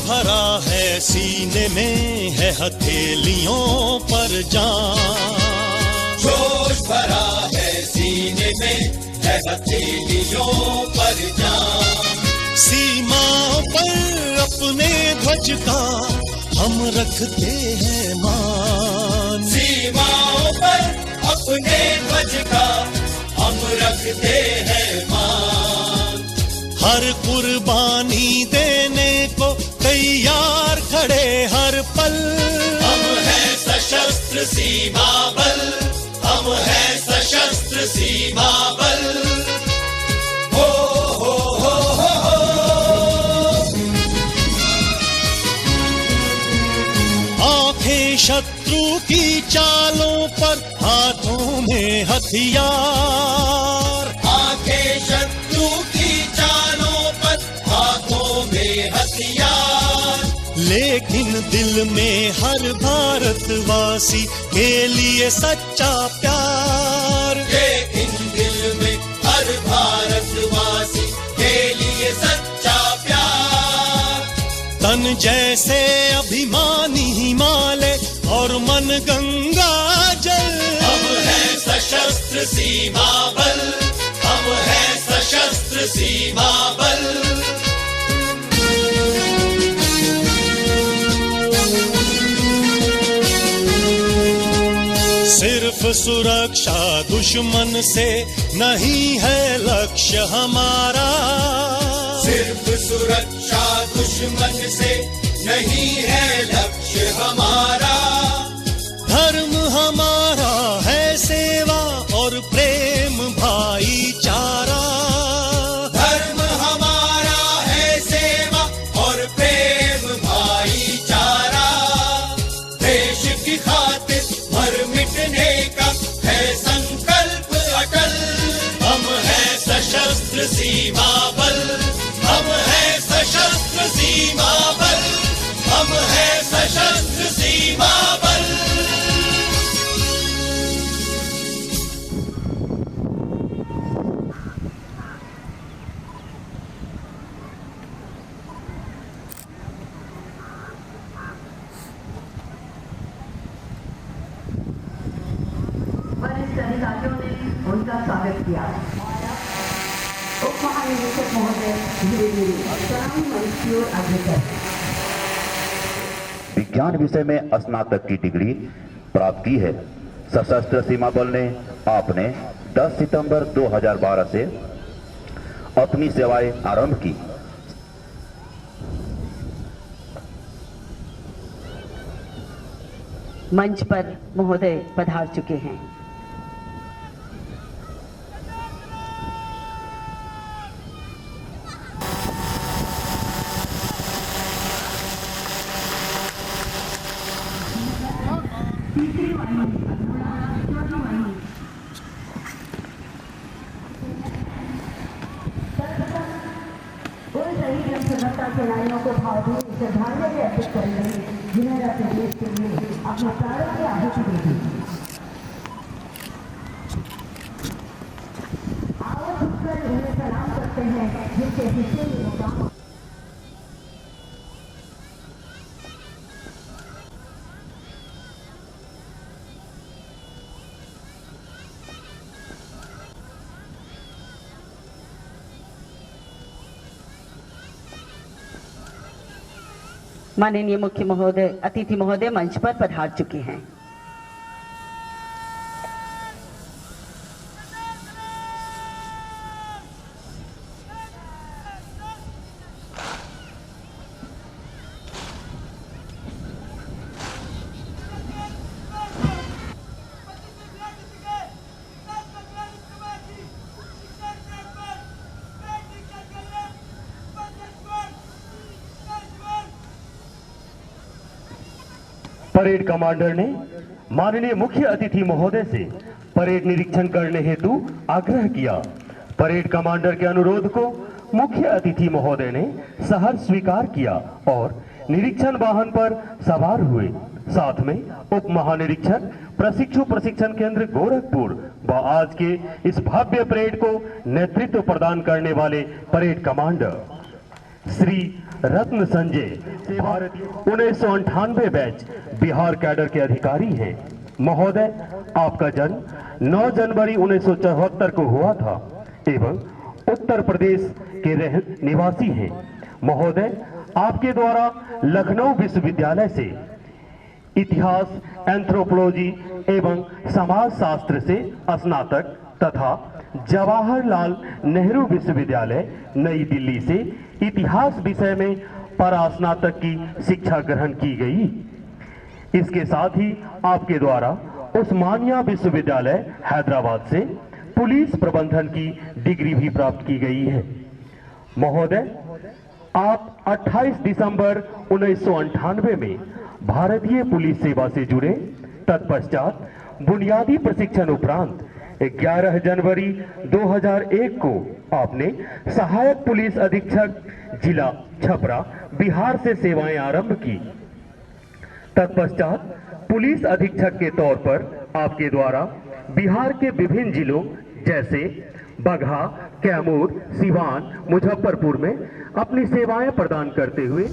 भरा है सीने में है हथेलियों पर जान, जोश भरा है सीने में है हथेलियों पर जान। सीमाओं पर अपने ध्वज का हम रखते हैं मान, सीमाओं पर अपने ध्वज का हम रखते हैं मान। हर कुर्बानी देने को तैयार खड़े हर पल, हम हैं सशस्त्र सीमा बल, हम हैं सशस्त्र सीमा बल। हो हो हो हो हो। आंखें शत्रु की चालों पर, हाथों में हथियार, आंखें शत्रु की चालों पर, हाथों में हथियार। लेकिन दिल में हर भारतवासी के लिए सच्चा प्यार, लेकिन दिल में हर भारतवासी के लिए सच्चा प्यार। तन जैसे अभिमानी हिमालय और मन गंगा जल, हम हैं सशस्त्र सीमा बल, हम हैं सशस्त्र सीमा बल। सिर्फ सुरक्षा दुश्मन से नहीं है लक्ष्य हमारा, सिर्फ सुरक्षा दुश्मन से नहीं है लक्ष्य हमारा। धर्म हमारा है सेवा और प्रेम भाईचारा, धर्म हमारा है सेवा और प्रेम भाईचारा। देश की खातिर मर मिटने का है संकल्प अटल, हम हैं सशस्त्र सीमा बल, हम हैं सशस्त्र सीमा बल, हम हैं सशस्त्र सीमा बल। वरिष्ठ अधिकारियों ने उनका स्वागत किया। उप महानिदेशक महोदय धीरे धीरे सलामी मंच की ओर अग्रसर। विज्ञान विषय में स्नातक की डिग्री प्राप्त की है। सशस्त्र सीमा बल ने आपने 10 सितंबर 2012 से अपनी सेवाएं आरंभ की। मंच पर महोदय पधार चुके हैं। स्वतंत्रता सेनानियों को भावभीनी श्रद्धांजलि अर्पित करेंगे, जिन्होंने अपने देश के लिए अपने प्राणों की आहुति दे दी। आओ झुककर उन्हें सलाम करते हैं, जिनके हिस्से में वो काम। माननीय मुख्य महोदय, अतिथि महोदय मंच पर पधार चुके हैं। परेड कमांडर ने माननीय मुख्य अतिथि महोदय से परेड निरीक्षण करने हेतु आग्रह किया। परेड कमांडर के अनुरोध को मुख्य अतिथि महोदय ने सहर्ष स्वीकार किया और निरीक्षण वाहन पर सवार हुए। साथ में उप महानिरीक्षक प्रशिक्षण केंद्र गोरखपुर व आज के इस भव्य परेड को नेतृत्व प्रदान करने वाले परेड कमांडर श्री रत्न संजय भारतीय 1998 बैच बिहार कैडर के अधिकारी हैं। महोदय, आपका जन्म 9 जनवरी 1974 को हुआ था एवं उत्तर प्रदेश के निवासी हैं। महोदय, आपके द्वारा लखनऊ विश्वविद्यालय से इतिहास, एंथ्रोपोलॉजी एवं समाज शास्त्र से स्नातक तथा जवाहरलाल नेहरू विश्वविद्यालय नई दिल्ली से इतिहास विषय में परास्नातक की शिक्षा ग्रहण की गई। इसके साथ ही आपके द्वारा उस्मानिया विश्वविद्यालय हैदराबाद से पुलिस प्रबंधन की डिग्री भी प्राप्त की गई है। महोदय, आप 28 दिसंबर 1998 में भारतीय पुलिस सेवा से जुड़े। तत्पश्चात बुनियादी प्रशिक्षण उपरांत 11 जनवरी 2001 को आपने सहायक पुलिस अधीक्षक जिला छपरा बिहार से सेवाएं आरंभ की। तत्पश्चात पुलिस अधीक्षक के तौर पर आपके द्वारा बिहार के विभिन्न जिलों जैसे बगहा, कैमूर, सिवान, मुजफ्फरपुर में अपनी सेवाएं प्रदान करते हुए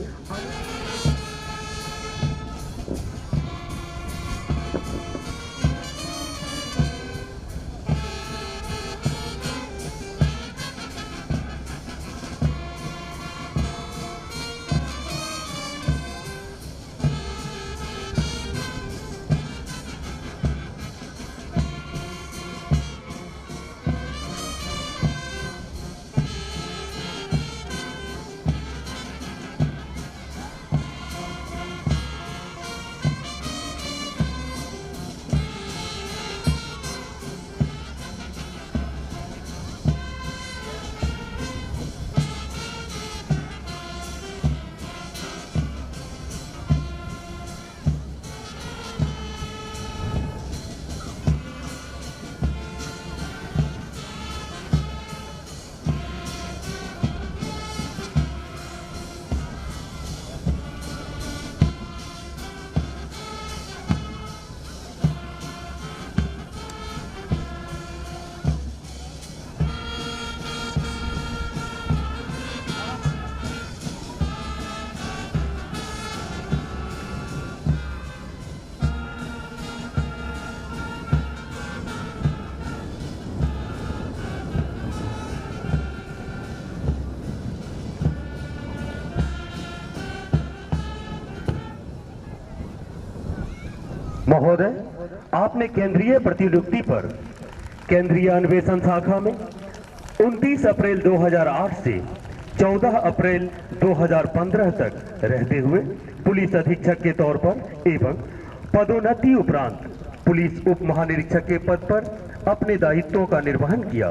महोदय, आपने केंद्रीय प्रतिनियुक्ति पर केंद्रीय अन्वेषण शाखा में 29 अप्रैल 2008 से 14 अप्रैल 2015 तक रहते हुए पुलिस अधीक्षक के तौर पर एवं पदोन्नति उपरांत पुलिस उप महानिरीक्षक के पद पर अपने दायित्वों का निर्वहन किया।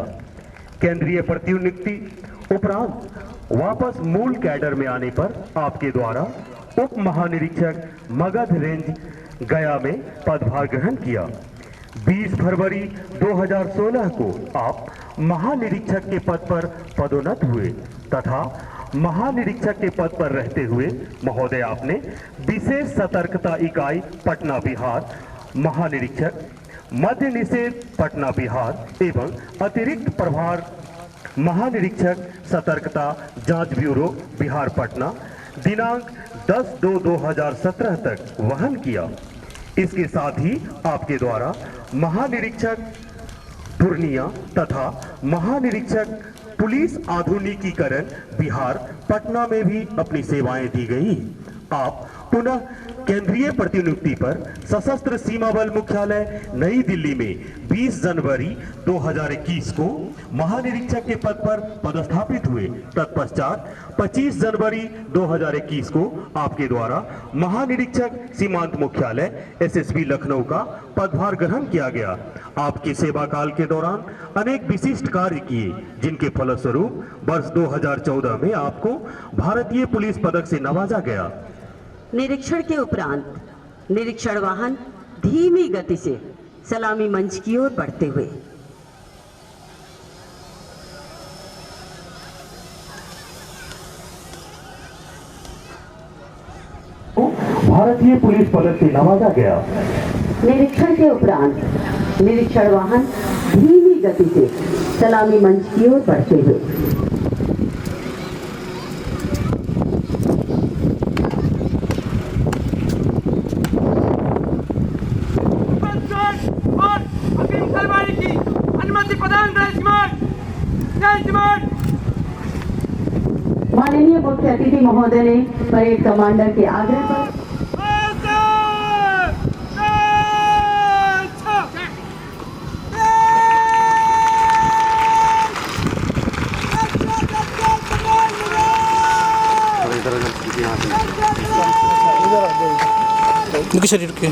केंद्रीय प्रतिनियुक्ति उपरांत वापस मूल कैडर में आने पर आपके द्वारा उप महानिरीक्षक मगध रेंज गया में पदभार ग्रहण किया। 20 फरवरी 2016 को आप महानिरीक्षक के पद पर पदोन्नत हुए तथा महानिरीक्षक के पद पर रहते हुए महोदय आपने विशेष सतर्कता इकाई पटना बिहार महानिरीक्षक, मद्य निषेध पटना बिहार एवं अतिरिक्त प्रभार महानिरीक्षक सतर्कता जांच ब्यूरो बिहार पटना दिनांक 10/2/2017 तक वहन किया। इसके साथ ही आपके द्वारा महानिरीक्षक पूर्णिया तथा महानिरीक्षक पुलिस आधुनिकीकरण बिहार पटना में भी अपनी सेवाएं दी गई। आप पुनः केंद्रीय प्रतिनियुक्ति पर सशस्त्र सीमा बल मुख्यालय नई दिल्ली में 20 जनवरी 2021 को महानिरीक्षक के पद पर पदस्थापित हुए। तत्पश्चात 25 जनवरी 2021 को आपके द्वारा महानिरीक्षक सीमांत मुख्यालय एसएसबी लखनऊ का पदभार ग्रहण किया गया। आपके सेवा काल के दौरान अनेक विशिष्ट कार्य किए, जिनके फलस्वरूप वर्ष 2014 में आपको भारतीय पुलिस पदक से नवाजा गया। निरीक्षण के उपरांत निरीक्षण वाहन धीमी गति से सलामी मंच की ओर बढ़ते हुए भारतीय पुलिस पदक से नवाजा गया। निरीक्षण के उपरांत निरीक्षण वाहन धीमी गति से सलामी मंच की ओर बढ़ते हुए मुख्य अतिथि महोदय ने परेड कमांडर के आग्रह पर रुकिए सर, रुकिए।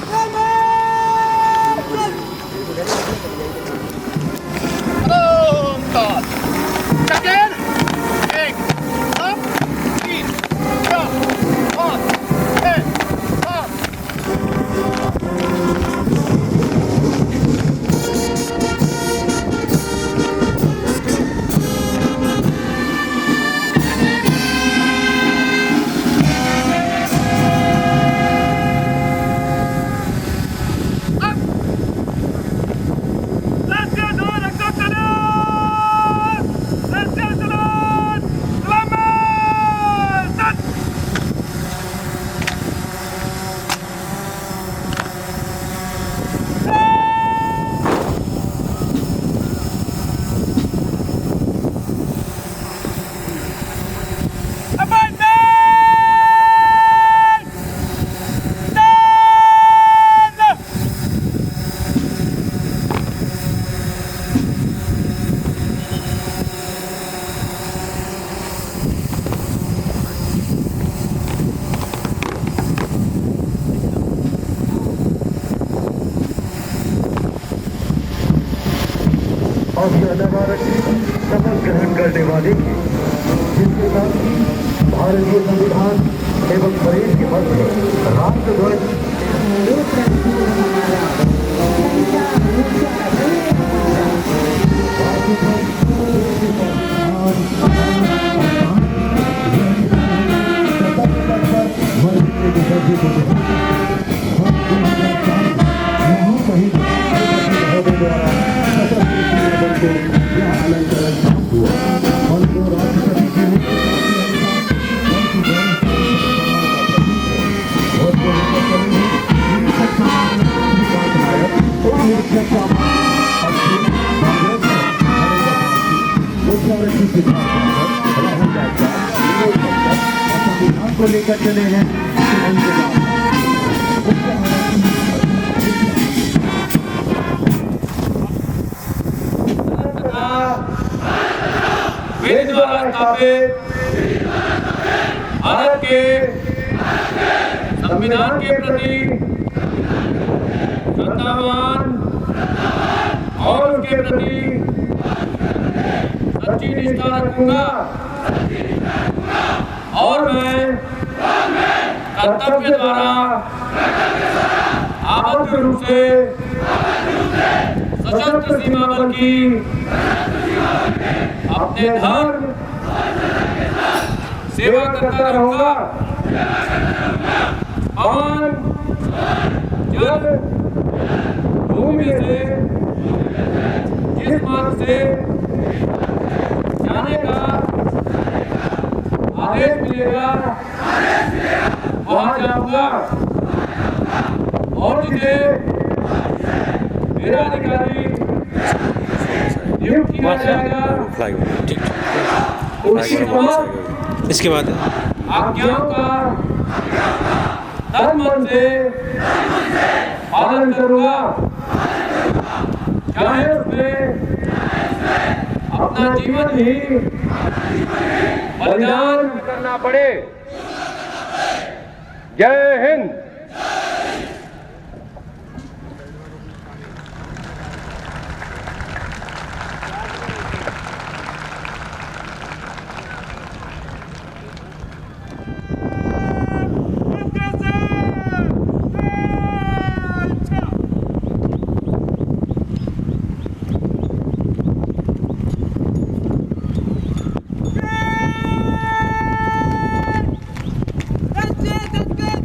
और अदालत शपथ ग्रहण करने वाले की जिसके साथ ही भारतीय संविधान एवं परेड के मध्य राष्ट्रध्वज को लेकर चले हैं। मेरे द्वारा स्थापित भारत के संविधान के प्रति श्रद्धावान और उसके प्रति सच्ची निष्ठा रखूंगा और मैं कर्तव्य द्वारा आबद्ध रूप से सशस्त्र सीमा बल की अपने धर्म सेवा करता रहूंगा। पवन जल भूमि से जिस मार्ग से जाने का आदेश मिलेगा वहां जाऊंगा और जिसे मेरा अधिकारी नियुक्त किया जाएगा उसकी समझ इसके बाद आज्ञाओं का तन मन से पालन करूंगा, चाहे उसमें अपना जीवन ही बलिदान करना पड़े। जय हिंद।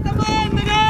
तमाम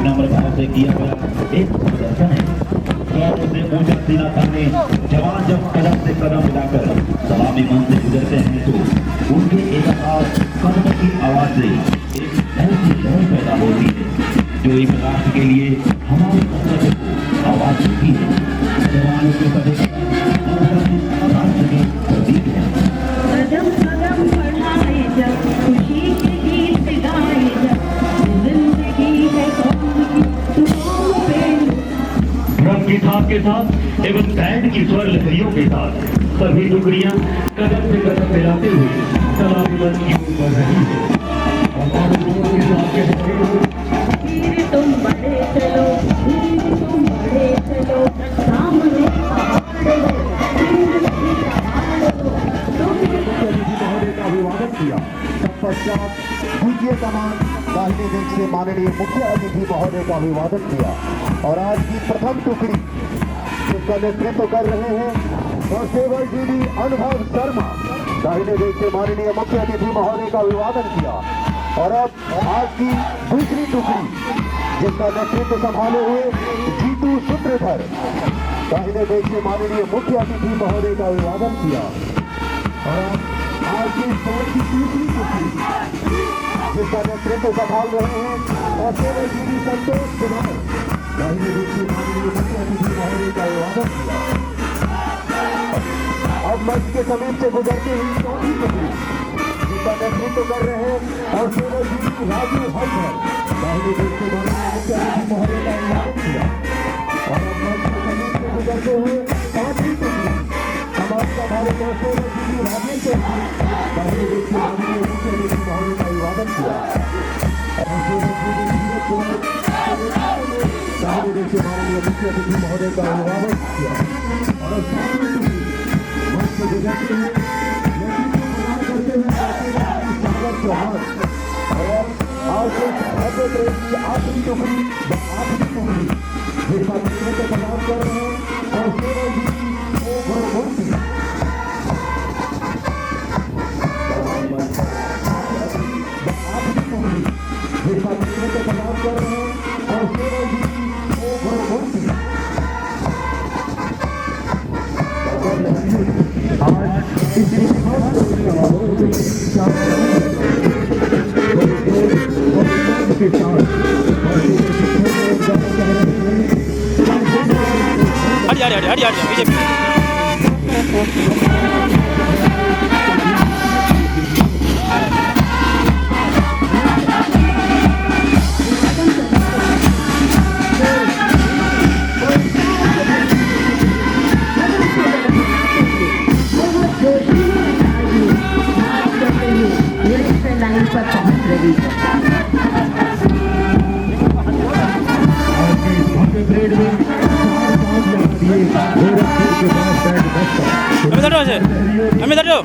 नम्रता से किया गया एक प्रदर्शन है। से ऊंचा सीना थामे जवान जब कदम से कदम मिलाकर सलामी मन से गुजरते हैं तो उनके एक साथ कदम की आवाज से एक ऐसी लहर पैदा होती है जो एक राष्ट्र के लिए हमारे कर्तव्य को आवाज देती है। जवानों के प्रदेश राष्ट्र के प्रतीक है। कदम कदम बढ़ाए जब खुशी के गीत गाए जब जिंदगी है कौन की तुम पे ड्रम की थाप के साथ एवं बैंड की स्वर लहरियों के साथ सभी टुकड़ियां कदम से कदम मिलाते हुए सलामी मन की ओर बढ़ रही है। वीर तुम बड़े चलो वीर तुम बड़े चलो सामने पहाड़ लो जिंदगी संभाल लो तुम महोदय का अभिवादन किया। तत्पश्चात द्वितीय कमान दाहिने देश से माननीय मुख्य अतिथि महोदय का अभिवादन किया और आज की प्रथम टुकड़ी जिसका नेतृत्व कर रहे हैं कांस्टेबल जीडी अनुभव शर्मा दाहिने देश से माननीय मुख्य अतिथि महोदय का अभिवादन किया। और अब आज की दूसरी टुकड़ी जिसका नेतृत्व संभाले हुए जीतू सूत्रधर दाहिने देश से माननीय मुख्य अतिथि महोदय का अभिवादन किया। और अब आज की दौर की तीसरी टुकड़ी जिसका नेतृत्व संभाल रहे हैं कांस्टेबल जीडी संतोष कुमार दाहिने देश से माननीय मुख्य अतिथि महोदय का अभिवादन किया। अब मंच के समीप से गुजरते हुए चौथी टुकड़ी जिसका नेतृत्व कर रहे हैं कांस्टेबल जीडी राजू हलधर दाहिने देश से माननीय मुख्य अतिथि महोदय का अभिवादन किया। और अब मंच के समीप से गुजरते हुए पांचवी टुकड़ी समाज का भारत कांस्टेबल जीडी राजेंद्र दाहिने देश से माननीय मुख्य अतिथि महोदय का अभिवादन किया। दाहिने देश से माननीय मुख्य अतिथि महोदय का अभिवादन किया। और अब सातवीं टुकड़ी मंच से गुजरते हुए नेतृत्व प्रदान करते हुए सागर चौहान। और आज के भव्य परेड की आखिरी टुकड़ी जिसका नेतृत्व प्रदान कर रहे हैं कांस्टेबल जीडी गुरुमूर्ति। जिसका नेतृत्व प्रदान कर रहे हैं कांस्टेबल जीडी गुरुमूर्ति। आज इस के साथ हट बीजेपी लाइन पर पहुंच रही है। আমি দাঁড়ো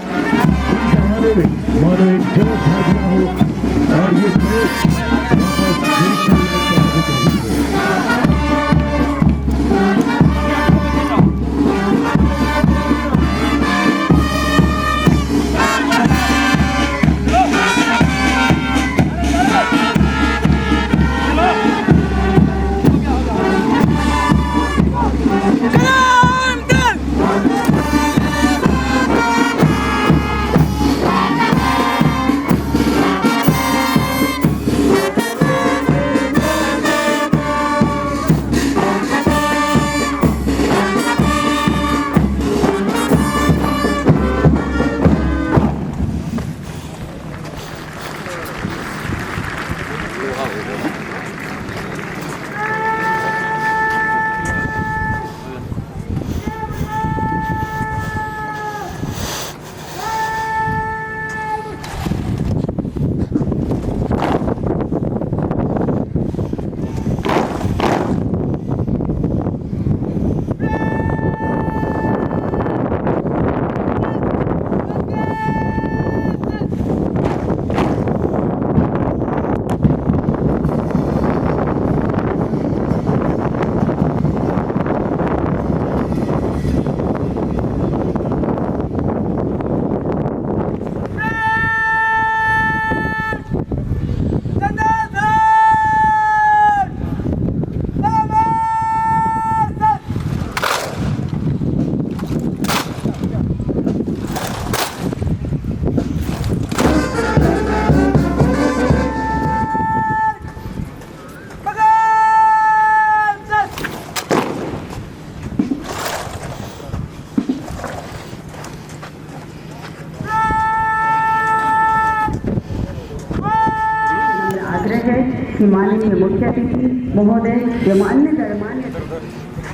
श्री माननीय मुख्य अतिथि महोदय एवं अन्य गणमान्य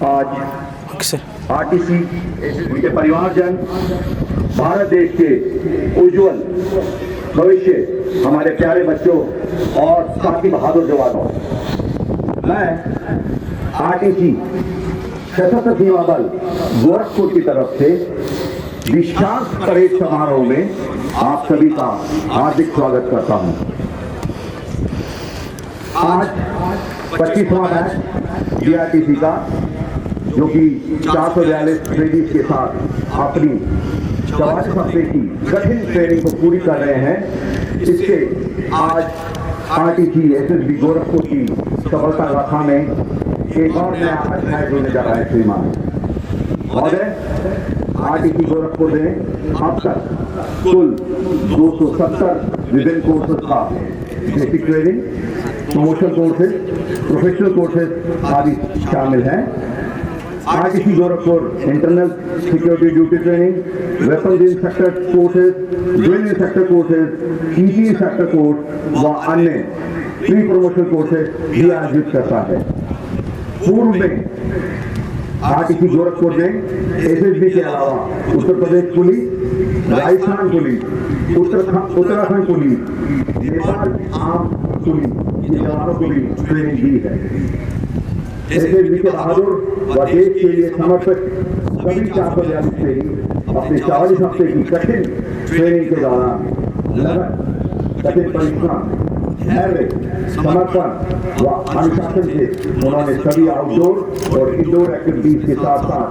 आज आरटीसी के परिवारजन, भारत देश के उज्जवल भविष्य, हमारे प्यारे बच्चों और साथी बहादुर जवानों, मैं आरटीसी सशस्त्र सीमा बल गोरखपुर की तरफ से दीक्षांत परेड समारोह में आप सभी का हार्दिक स्वागत करता हूं। आज 25वां बैच डीआरटीसी का, जो कि 442 ट्रेनिंग के साथ अपनी 44 हफ्ते की कठिन ट्रेनिंग को पूरी कर रहे हैं, इसके आज आरटीसी एसएसबी गोरखपुर की सफलता गाथा में एक और नया अध्याय जुड़ने जा रहा है। श्रीमान महोदय, आरटीसी गोरखपुर ने अब तक कुल 270 विभिन्न कोर्सेज का basic training, promotion courses, professional courses आदि शामिल हैं। RTC Gorakhpur internal security duty training, weapons instructor courses, drill instructor courses, ET instructor course व अन्य प्री प्रमोशन कोर्सेज भी आयोजित करता है। पूर्व में आरटीसी गोरखपुर ने एसएसबी के अलावा Uttar Pradesh police, Rajasthan police, Uttarakhand police, Nepal armed police के जवानों को भी ट्रेनिंग दी है। एसएसबी के बहादुर व देश के लिए समर्पित सभी 442 ट्रेनिंग अपने 40 हफ्ते की कठिन ट्रेनिंग के दौरान लगन, कठिन परिश्रम, धैर्य, समर्पण व अनुशासन से उन्होंने सभी आउटडोर और इंडोर एक्टिविटीज के साथ साथ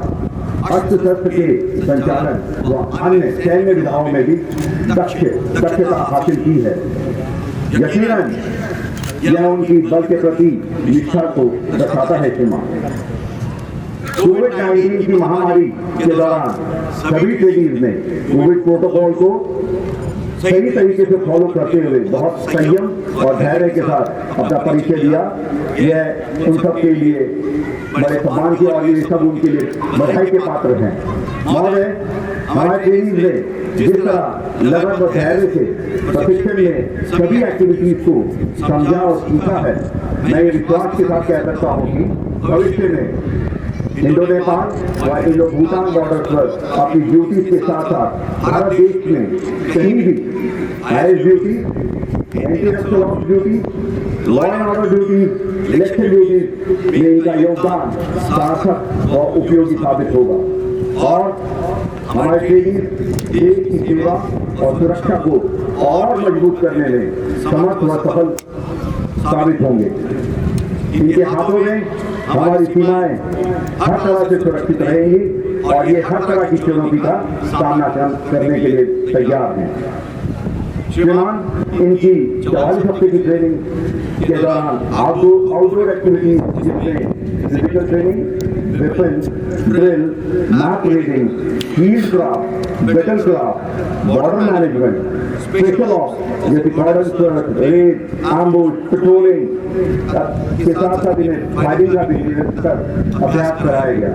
अस्त्र शस्त्र के संचालन व अन्य सैन्य विधाओं में भी दक्षता हासिल की है। यकीनन यह उनकी बल के प्रति निष्ठा को दर्शाता है। कोविड-19 की महामारी के दौरान सभी ट्रेनिंग ने कोविड प्रोटोकॉल को सही तरीके से फॉलो करते हुए बहुत संयम और धैर्य के साथ अपना परिचय दिया। यह उन सब के लिए बड़े सम्मान की और ये सब उनके लिए बधाई के पात्र हैं। महोदय, हमारे ट्रेनिंग ने जिस तरह लगन व धैर्य से प्रशिक्षण में सभी एक्टिविटीज को समझा और सीखा है, मैं ये विश्वास के साथ कह सकता हूँ कि भविष्य में इंडो नेपाल व इंडो भूटान बॉर्डर पर अपनी ड्यूटीज के साथ साथ भारत देश में कहीं भी IS duty, anti Naxal duty, law and order duty, election duty में इनका योगदान सार्थक और उपयोगी साबित होगा और हमारे ट्रेनिंग देश की सेवा और सुरक्षा को और मजबूत करने में समर्थ व सफल साबित होंगे। इनके हाथों में हमारी सीमाएं हर तरह से सुरक्षित रहेंगी और ये हर तरह की चुनौती का सामना करने के लिए तैयार हैं। श्रीमान, इनकी 44 हफ्ते की ट्रेनिंग के दौरान आउटडोर एक्टिविटीज जिसमें physical training, weapons, drill, map reading, field craft, battle craft, border management, special ops जैसे कॉर्डन सर्च, रेड, एम्बुश, पेट्रोलिंग के साथ साथ इन्हें फायरिंग का भी अभ्यास कराया गया।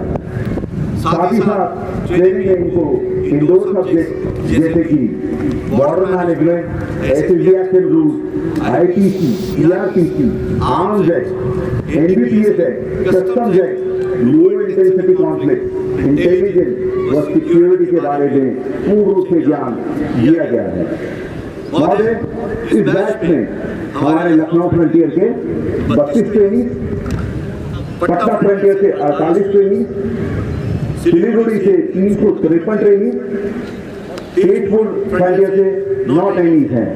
साथ ही साथ ट्रेनिंग में इनको इंडोर सब्जेक्ट जैसे कि border management, SSB action rule, ITC, ERTC, arms act, NDPS act, customs act, low intensity conflict, intelligence व सिक्योरिटी के बारे में पूर्ण रूप से ज्ञान दिया गया है। महोदय, इस बैच में हमारे लखनऊ फ्रंटियर के 32 ट्रेनिंग, पटना फ्रंटियर से 48 ट्रेनिंग, सिलीगुड़ी से 353 ट्रेनिंग, तेजपुर फ्रंटियर से 9 ट्रेनिंग हैं।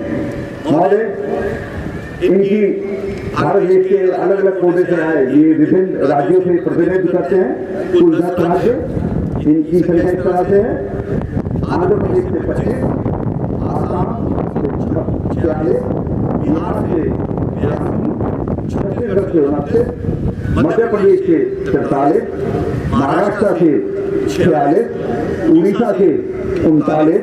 महोदय, इनकी भारत देश के अलग अलग कोने से आए ये विभिन्न राज्यों से प्रतिनिधित्व करते हैं। कुल 10 राज्य इनकी संख्या इस तरह से है: आंध्र प्रदेश से 25, आसाम से 46, बिहार से 82, छत्तीसगढ़ से 29, मध्य प्रदेश से 47, महाराष्ट्र से 46, उड़ीसा से 39,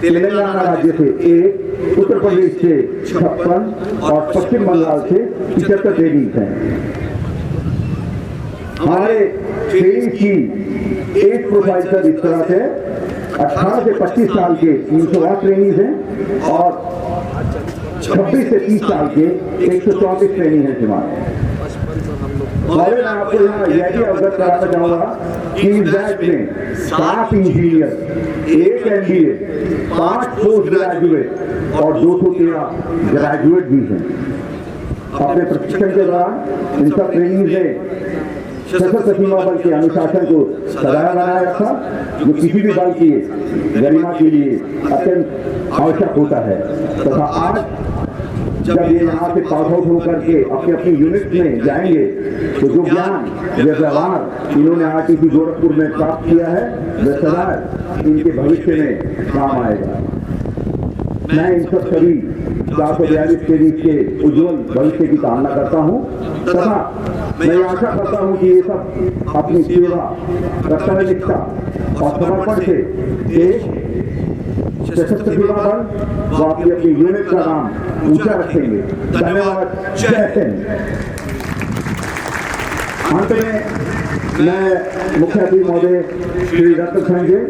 तेलंगाना राज्य से 1, उत्तर प्रदेश से 56 और पश्चिम बंगाल से 75 ट्रेनिंग हैं। हमारे ट्रेनिंग की एज प्रोफाइल सर इस तरह से 18 से 25 साल के 308 ट्रेनिंग हैं और 26 से 30 साल के 134 ट्रेनी हैं श्रीमान। और मैं आपको यहाँ यह भी अवगत कराना चाहूंगा कि इस बैच में 7 इंजीनियर, 1 MBA, 5 पोस्ट ग्रेजुएट और 213 ग्रेजुएट भी हैं। अपने प्रशिक्षण के दौरान इन सब ट्रेनिंग ने सशस्त्र सीमा बल के अनुशासन को सदाया बनाए रखा, जो किसी भी बल की गरिमा के लिए अत्यंत आवश्यक होता है। तथा आज जब ये यहाँ से पास आउट होकर के अपने अपनी यूनिट में जाएंगे तो जो ज्ञान, जो व्यवहार इन्होंने RTC गोरखपुर में प्राप्त किया है वह सदा इनके भविष्य में काम आएगा। मैं इन सब सभी 442 ट्रेनी के उज्जवल भविष्य की कामना करता हूँ तथा मैं आशा करता हूँ कि ये सब अपनी सेवा, कर्तव्यनिष्ठा और समर्पण से देश, सशस्त्र सीमा बल व अपनी अपनी यूनिट का नाम ऊंचा रखेंगे। धन्यवाद। जय हिंद। अंत में मैं मुख्य अतिथि महोदय श्री रत्न संजय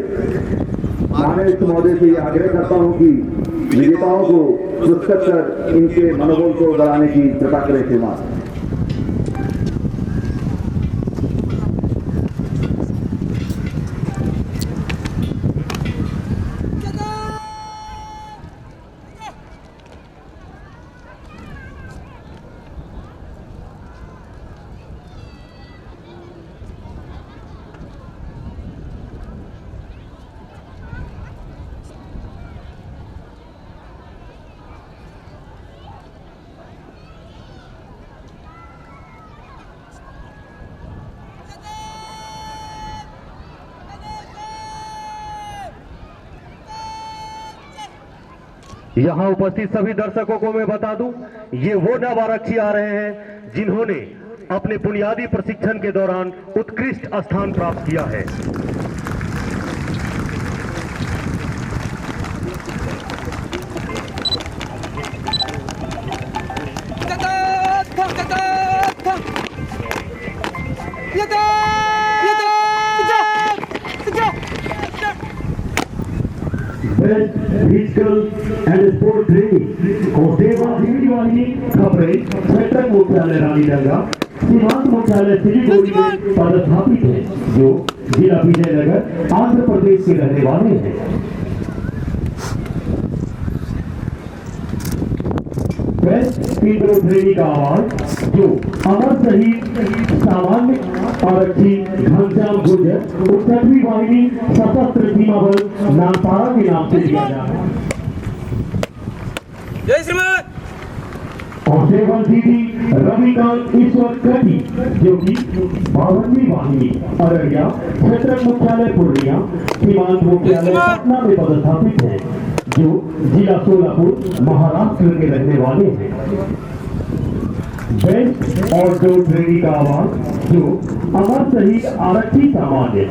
माननीय महोदय से आग्रह करता हूं कि विजेताओं को पुरस्कृत कर इनके मनोबल को बढ़ाने की कृपा करें श्रीमान। यहाँ उपस्थित सभी दर्शकों को मैं बता दूं, ये वो नव आरक्षी आ रहे हैं जिन्होंने अपने बुनियादी प्रशिक्षण के दौरान उत्कृष्ट स्थान प्राप्त किया है। Best physical and sport training और सेवा वाहिनी खबरें क्षेत्र मुख्यालय रानीडंगा सीमांत मुख्यालय सिलीगुड़ी में पदस्थापित है, जो जिला विजयनगर आंध्र प्रदेश के रहने वाले हैं। बेस्ट फील्ड ट्रेनिंग का अवार्ड जो अमर शहीद सामान्य आरक्षी घनश्याम गुर्जर 69वीं वाहिनी सशस्त्र सीमा बल नामपारा के नाम से दिया जा रहा है। जय श्रीमान। और सेवन दीदी रविकांत ईश्वर कटी जो कि 52वीं वाहिनी अररिया क्षेत्र मुख्यालय पूर्णिया सीमांत मुख्यालय पटना में पदस्थापित है, जो जिला सोलापुर महाराष्ट्र के रहने वाले हैं। बेस्ट और जो ट्रेनिंग का अवार्ड जो अमर शहीद आरक्षी सामान्य